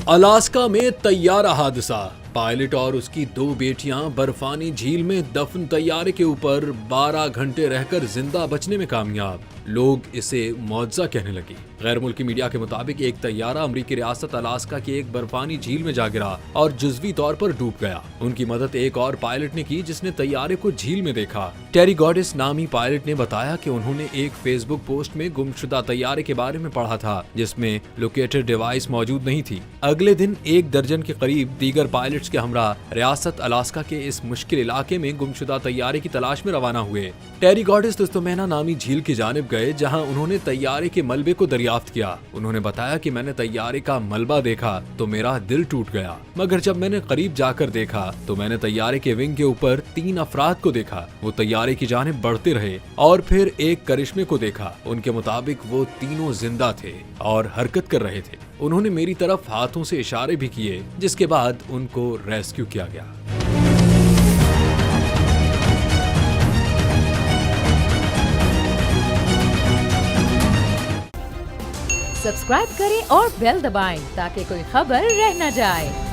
Alaska में तैयारा हादसा, pilot और उसकी 2 बेटियां बर्फानी झील में दफन तैयारे के ऊपर 12 घंटे रहकर जिंदा बचने में कामयाब। लोग इसे मौजज़ा कहने लगे। गैर मुल्की मीडिया के मुताबिक एक तैयारा अमरीकी रियासत अलास्का की एक बर्फानी झील में जा गिरा और जुज़वी तौर पर डूब गया। उनकी मदद एक और पायलट ने की जिसने तैयारे को झील में देखा। टेरी गॉडिस नामी पायलट ने बताया कि उन्होंने एक फेसबुक पोस्ट में गुमशुदा तैयारे के बारे में पढ़ा था जिसमें लोकेटर डिवाइस मौजूद नहीं थी। अगले दिन 1 दर्जन के करीब दीगर पायलट्स के हमरा रियासत अलास्का के इस मुश्किल इलाके में गुमशुदा तैयारे की तलाश में रवाना हुए। टेरी गॉडिस तुस्तमेना नामी झील की जानिब गए जहां उन्होंने तैयारे के मलबे को दरियाफ्त किया। उन्होंने बताया कि मैंने तैयारे का मलबा देखा तो मेरा दिल टूट गया, मगर जब मैंने करीब जाकर देखा तो मैंने तैयारे के विंग के ऊपर 3 अफराद को देखा। वो तैयारे की जानिब बढ़ते रहे और फिर एक करिश्मे को देखा। उनके मुताबिक वो तीनों जिंदा थे और हरकत कर रहे थे। उन्होंने मेरी तरफ हाथों से इशारे भी किए जिसके बाद उनको रेस्क्यू किया गया। सब्सक्राइब करें और बेल दबाएं ताकि कोई खबर रह न जाए।